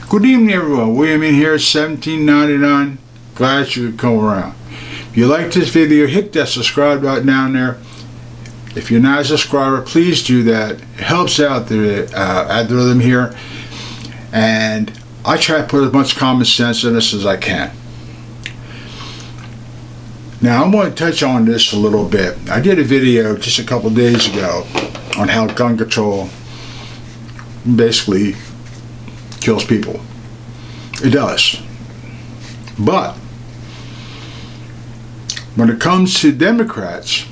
Good evening, everyone. William in here, 1799. Glad you could come around. If you like this video, hit that subscribe button down there. If you're not a subscriber, please do that. It helps out the algorithm here. And I try to put as much common sense in this as I can. Now, I'm going to touch on this a little bit. I did a video just a couple days ago on how gun control basically kills people. It does. But when it comes to Democrats,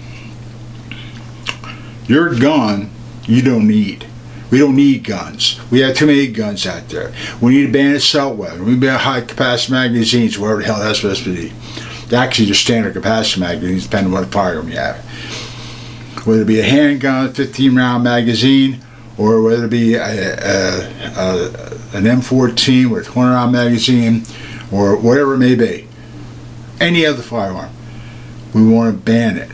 your gun you don't need. We don't need guns. We have too many guns out there. We need to ban assault weapons. We need to ban high capacity magazines, whatever the hell that's supposed to be. Actually, just standard capacity magazines, depending on what firearm you have. Whether it be a handgun, 15-round magazine, or whether it be an M14 with a 20-round magazine, or whatever it may be. Any other firearm. We want to ban it.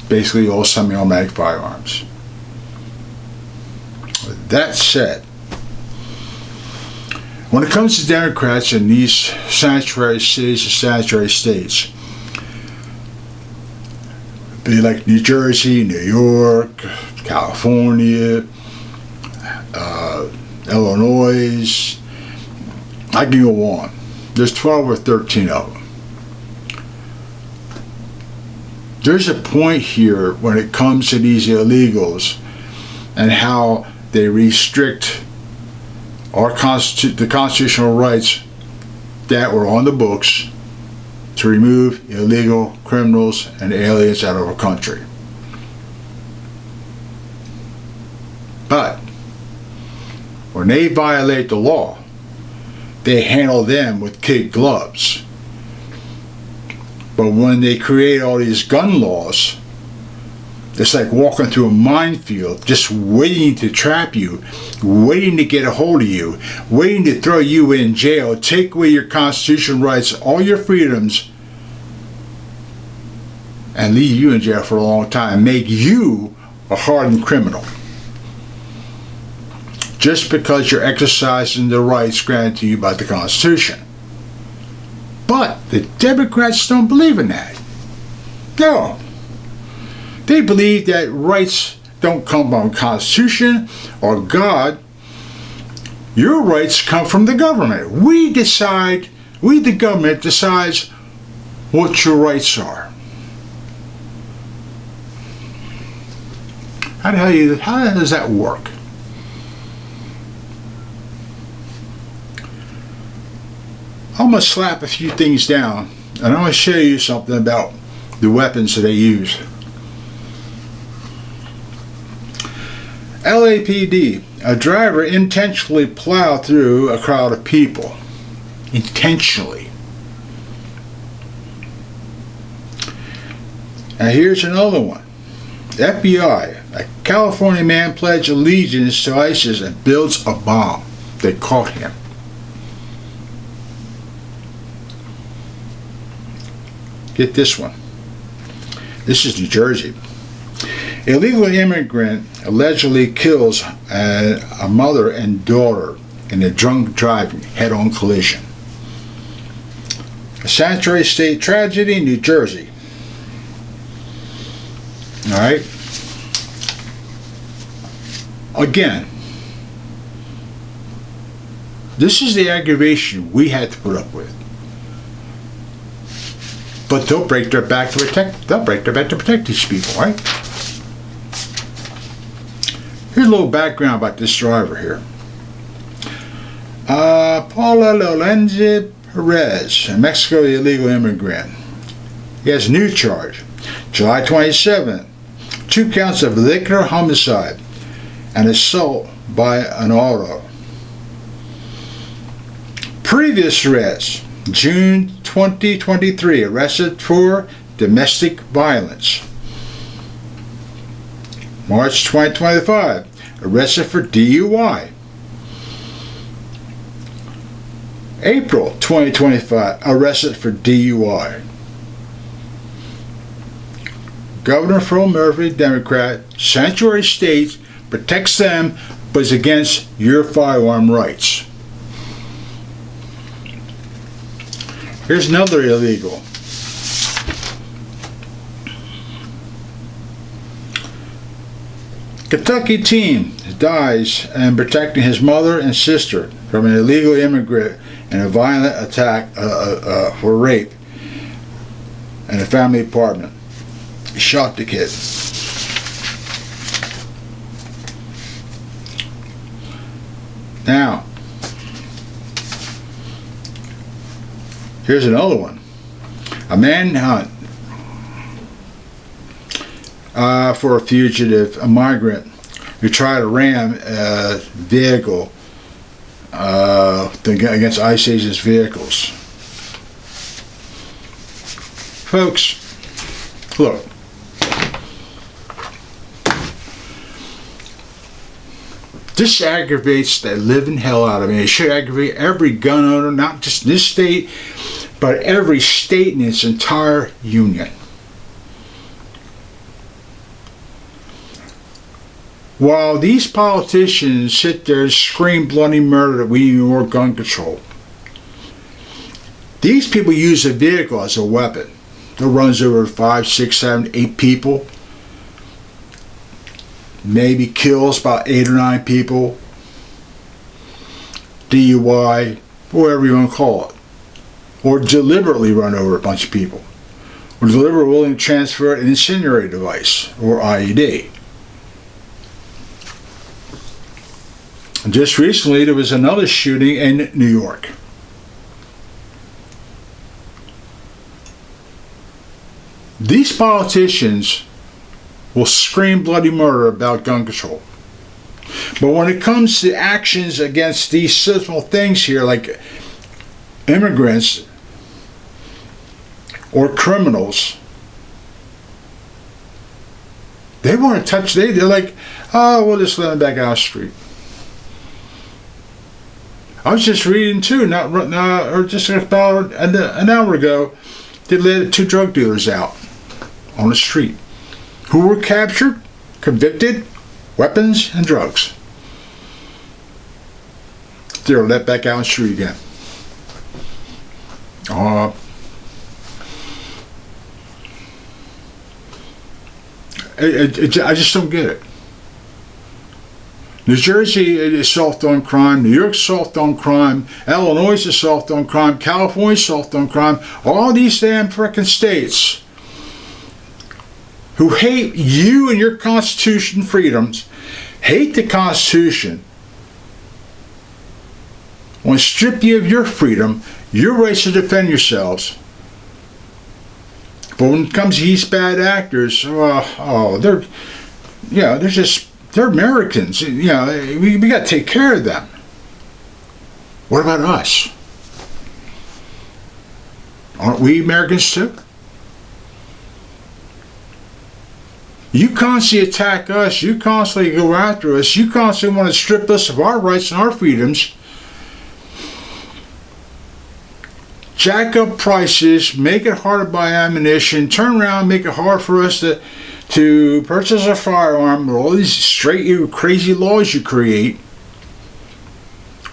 Basically, all semi-automatic firearms. With that said, when it comes to Democrats in these sanctuary cities and sanctuary states, be like New Jersey, New York, California, Illinois, I can go on. There's 12 or 13 of them. There's a point here when it comes to these illegals and how they restrict the constitutional rights that were on the books to remove illegal criminals and aliens out of our country. But when they violate the law, they handle them with kid gloves. But when they create all these gun laws, it's like walking through a minefield, just waiting to trap you, waiting to get a hold of you, waiting to throw you in jail, take away your constitutional rights, all your freedoms, and leave you in jail for a long time, make you a hardened criminal. Just because you're exercising the rights granted to you by the Constitution. But the Democrats don't believe in that. No. They believe that rights don't come from the Constitution or God. Your rights come from the government. We the government decides what your rights are. How does that work? I'm going to slap a few things down, and I'm going to show you something about the weapons that they use. LAPD, a driver intentionally plowed through a crowd of people. Intentionally. Now here's another one. FBI, a California man pledged allegiance to ISIS and builds a bomb. They caught him. Get this one. This is New Jersey. Illegal immigrant allegedly kills a mother and daughter in a drunk driving head-on collision. A sanctuary state tragedy in New Jersey. Alright? Again, this is the aggravation we had to put up with. But they'll break their back to protect these people, right? Here's a little background about this driver here. Paula Lorenzo Perez, a Mexico illegal immigrant. He has a new charge. July 27th, 2 counts of vehicular homicide and assault by an auto. Previous arrest, June 2023, arrested for domestic violence. March 2025, arrested for DUI. April 2025, arrested for DUI. Governor Phil Murphy, Democrat, sanctuary states, protects them, but it's against your firearm rights. Here's another illegal. Kentucky teen dies in protecting his mother and sister from an illegal immigrant in a violent attack for rape in a family apartment. He shot the kid. Now, here's another one. A manhunt for a fugitive, a migrant who tried to ram a vehicle against ICE agents' vehicles. Folks, look. This aggravates the living hell out of me. It should aggravate every gun owner, not just this state, but every state in its entire union. While these politicians sit there and scream bloody murder that we need more gun control, these people use a vehicle as a weapon that runs over 5, 6, 7, 8 people. Maybe kills about 8 or 9 people, DUI, whatever you want to call it, or deliberately run over a bunch of people, or deliberately willing to transfer an incendiary device, or IED. And just recently there was another shooting in New York. These politicians will scream bloody murder about gun control. But when it comes to actions against these simple things here, like immigrants or criminals, they want to touch, they're like, oh, we'll just let them back out the street. I was just reading too, or just about an hour ago, they let 2 drug dealers out on the street, who were captured, convicted, weapons and drugs. They're let back out on the street again. I just don't get it. New Jersey is soft on crime, New York's soft on crime, Illinois is soft on crime, California's soft on crime, all these damn frickin' states who hate you and your Constitution freedoms, hate the Constitution, want to strip you of your freedom, your rights to defend yourselves. But when it comes to these bad actors, they're Americans. You know, we got to take care of them. What about us? Aren't we Americans too? You constantly attack us, you constantly go after us, you constantly want to strip us of our rights and our freedoms, jack up prices, make it hard to buy ammunition, turn around, make it hard for us to purchase a firearm with all these crazy laws you create.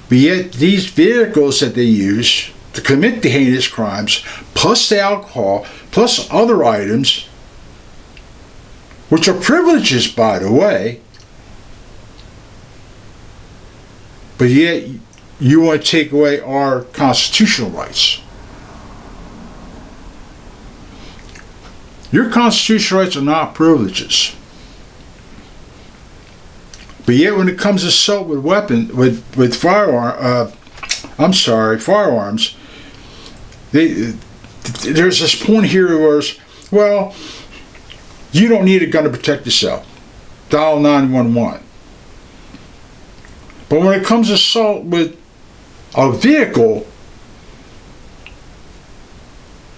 But yet these vehicles that they use to commit the heinous crimes, plus the alcohol, plus other items, which are privileges, by the way, but yet you want to take away our constitutional rights. Your constitutional rights are not privileges. But yet when it comes to assault with firearms, there's this point here where it's, well, you don't need a gun to protect yourself. Dial 911. But when it comes to assault with a vehicle,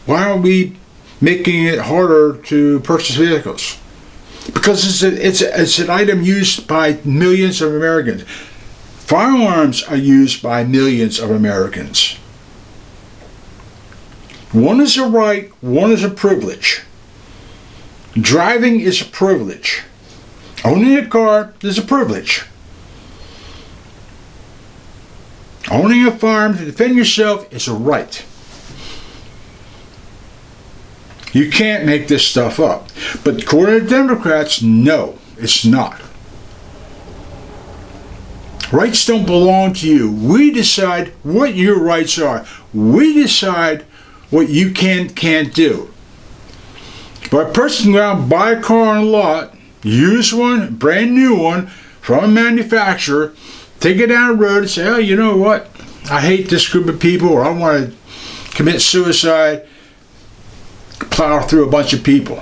why are we making it harder to purchase vehicles? Because it's an item used by millions of Americans. Firearms are used by millions of Americans. One is a right, one is a privilege. Driving is a privilege. Owning a car is a privilege. Owning a firearm to defend yourself is a right. You can't make this stuff up. But according to Democrats, no, it's not. Rights don't belong to you. We decide what your rights are. We decide what you can't do. But a person can go out and buy a car on a lot, use one, brand new one, from a manufacturer, take it down the road and say, oh, you know what? I hate this group of people, or I want to commit suicide, plow through a bunch of people.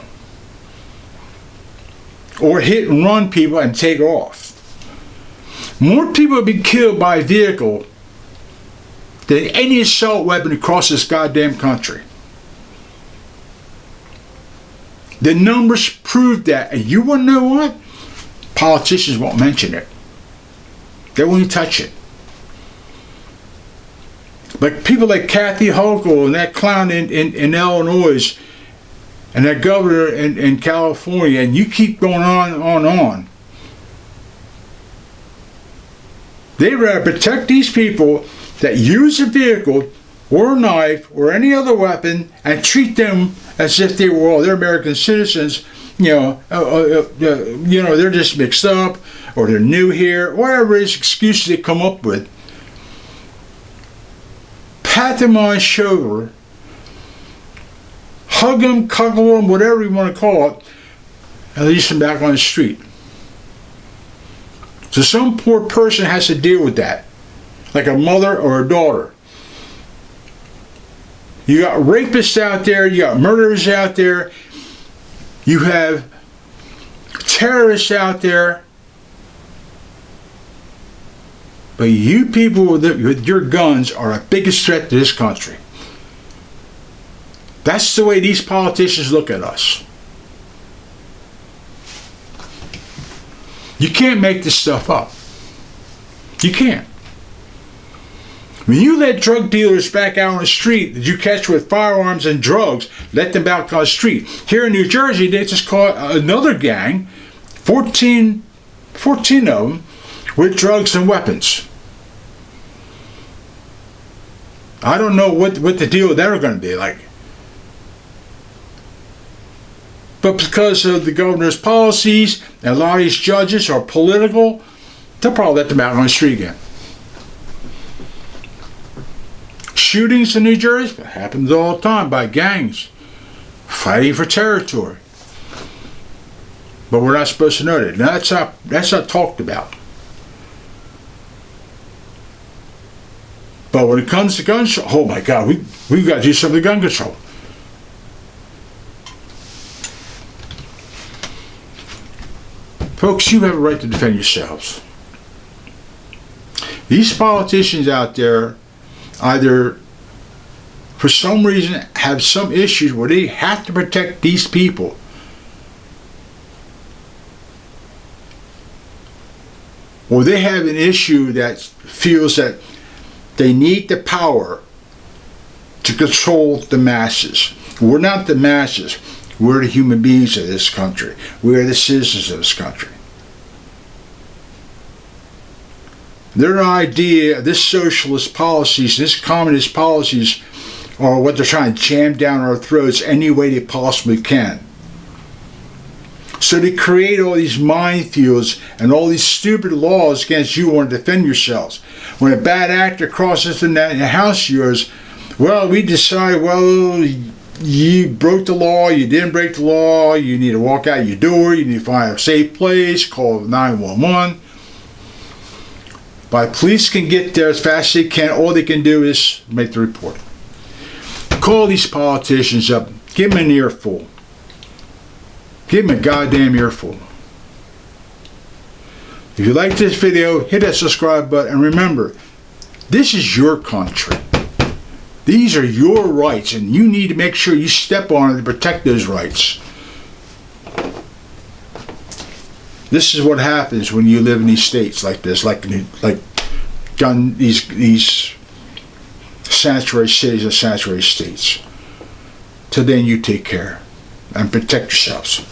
Or hit and run people and take off. More people have been killed by a vehicle than any assault weapon across this goddamn country. The numbers prove that. And you want to know what? Politicians won't mention it. They won't even touch it. But people like Kathy Hochul and that clown in Illinois and that governor in California, and you keep going on. They'd rather protect these people that use a vehicle or a knife or any other weapon and treat them as if they were, they're American citizens. They're just mixed up, or they're new here, whatever it is, excuses they come up with. Pat them on the shoulder, hug them, cuddle them, whatever you want to call it, and release them back on the street. So some poor person has to deal with that, like a mother or a daughter. You got rapists out there, you got murderers out there, you have terrorists out there, but you people with your guns are the biggest threat to this country. That's the way these politicians look at us. You can't make this stuff up. You can't. When you let drug dealers back out on the street that you catch with firearms and drugs, let them back on the street. Here in New Jersey, they just caught another gang, 14 of them, with drugs and weapons. I don't know what the deal with that are going to be like. But because of the governor's policies, and a lot of these judges are political, they'll probably let them out on the street again. Shootings in New Jersey happens all the time by gangs fighting for territory. But we're not supposed to know that. Now, that's not talked about. But when it comes to gun control, oh my God, we've got to do something with gun control. Folks, you have a right to defend yourselves. These politicians out there either, for some reason, have some issues where they have to protect these people. Or they have an issue that feels that they need the power to control the masses. We're not the masses. We're the human beings of this country. We're the citizens of this country. Their idea, this socialist policies, this communist policies, are what they're trying to jam down our throats any way they possibly can. So they create all these minefields and all these stupid laws against you wanting to defend yourselves. When a bad actor crosses in the house of yours, well, we decide, well, you broke the law, you didn't break the law, you need to walk out your door, you need to find a safe place, call 911. But police can get there as fast as they can. All they can do is make the report. Call these politicians up, give them an earful. Give them a goddamn earful. If you like this video, hit that subscribe button, and remember, this is your country. These are your rights, and you need to make sure you step on it to protect those rights. This is what happens when you live in these states like this, like these sanctuary cities and sanctuary states. Till then, you take care and protect yourselves.